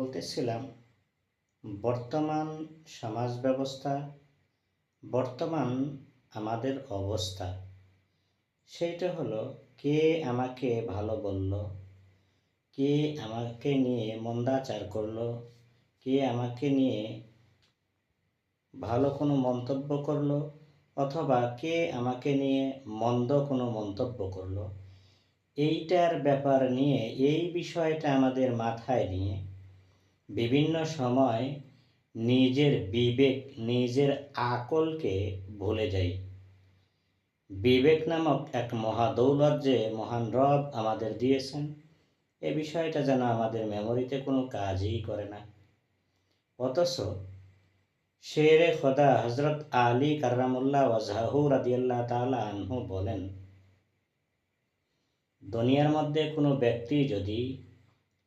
বলতেছিলাম বর্তমান সমাজ ব্যবস্থা, বর্তমান আমাদের অবস্থা, সেইটা হলো কে আমাকে ভালো বলল, কে আমাকে নিয়ে মন্দাচার করলো, কে আমাকে নিয়ে ভালো কোনো মন্তব্য করলো অথবা কে আমাকে নিয়ে মন্দ কোনো মন্তব্য করলো, এইটার ব্যাপার নিয়ে এই বিষয়টা আমাদের মাথায় নিয়ে বিভিন্ন সময় নিজের বিবেক, নিজের আকলকে ভুলে যাই। বিবেক নামক এক মহাদৌলত যে মহান রব আমাদের দিয়েছেন, এ বিষয়টা যেন আমাদের মেমোরিতে কোনো কাজই করে না। অথচ শেরে খোদা হজরত আলী কাররামুল্লাহ ওয়াজহাহু রাদিয়াল্লাহু তাআলা আনহু বলেন, দুনিয়ার মধ্যে কোনো ব্যক্তি যদি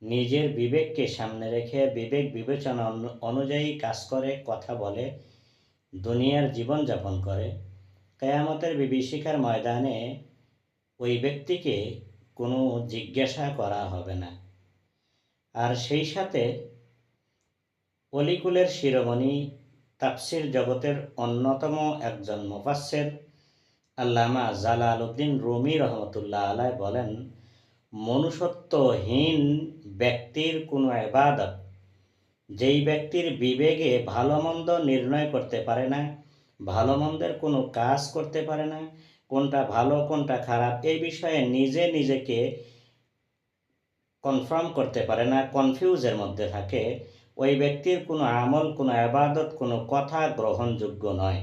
নিজের বিবেককে সামনে রেখে বিবেক বিবেচনা অনুযায়ী কাজ করে, কথা বলে, দুনিয়ার জীবনযাপন করে, কিয়ামতের বিভীষিকার ময়দানে ওই ব্যক্তিকে কোনো জিজ্ঞাসা করা হবে না। আর সেই সাথে অলিকুলের শিরোমণি, তাফসির জগতের অন্যতম একজন মুফাসসির আল্লামা জালালউদ্দিন রুমি রহমতুল্লাহ আলাইহি বলেন, মনুষ্যত্বহীন ব্যক্তির কোনো ইবাদত, যেই ব্যক্তির বিবেকে ভালো মন্দ নির্ণয় করতে পারে না, ভালো মন্দের কোনো কাজ করতে পারে না, কোনটা ভালো কোনটা খারাপ এই বিষয়ে নিজেকে কনফার্ম করতে পারে না, কনফিউজের মধ্যে থাকে, ওই ব্যক্তির কোনো আমল, কোনো ইবাদত, কোনো কথা গ্রহণযোগ্য নয়।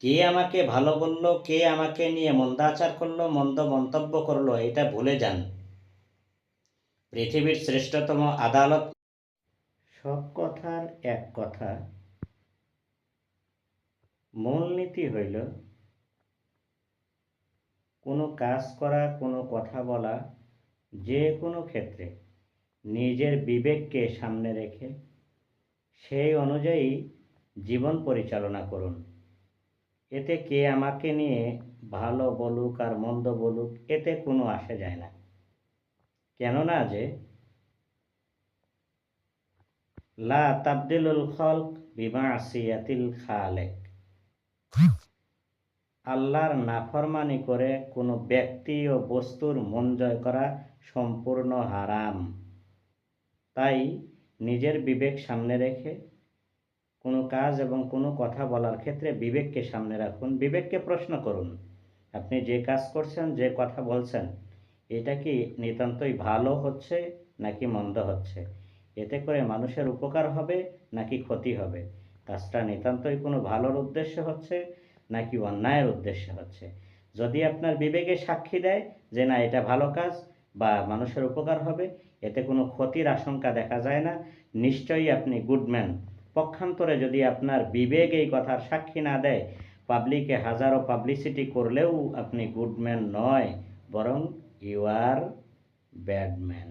কে আমাকে ভালো বলল, কে আমাকে নিয়ে মন্দাচার করলো, মন্দ মন্তব্য করলো, এটা ভুলে যান। পৃথিবীর শ্রেষ্ঠতম আদালত, সব কথার এক কথা, মূলনীতি হইল কোনো কাজ করা, কোনো কথা বলা, যে কোনো ক্ষেত্রে নিজের বিবেককে সামনে রেখে সেই অনুযায়ী জীবন পরিচালনা করুন। এতে কে আমাকে নিয়ে ভালো বলুক আর মন্দ বলুক, এতে কোনো আসে যায় না। কেননা যে লা তাবদিলুল খলক বিমাসিয়াতিল খালেক, আল্লাহর নাফরমানি করে কোনো ব্যক্তি ও বস্তুর মন জয় করা সম্পূর্ণ হারাম। তাই নিজের বিবেক সামনে রেখে কোনো কাজ এবং কোনো কথা বলার ক্ষেত্রে বিবেককে সামনে রাখুন। বিবেককে প্রশ্ন করুন, আপনি যে কাজ করছেন, যে কথা বলছেন, এটা কি নিতান্তই ভালো হচ্ছে নাকি মন্দ হচ্ছে? এতে করে মানুষের উপকার হবে নাকি ক্ষতি হবে? কাজটা নিতান্তই কোনো ভালোর উদ্দেশ্যে হচ্ছে নাকি অন্যায়ের উদ্দেশ্যে হচ্ছে? যদি আপনার বিবেকে সাক্ষী দেয় যে না, এটা ভালো কাজ বা মানুষের উপকার হবে, এতে কোনো ক্ষতির আশঙ্কা দেখা যায় না, নিশ্চয়ই আপনি গুডম্যান। পক্ষান্তরে যদি আপনার বিবেক এই কথার সাক্ষী না দেয়, পাবলিকে হাজারো পাবলিসিটি করলেও আপনি গুডম্যান নয়, বরং ইউ আর ব্যাডম্যান।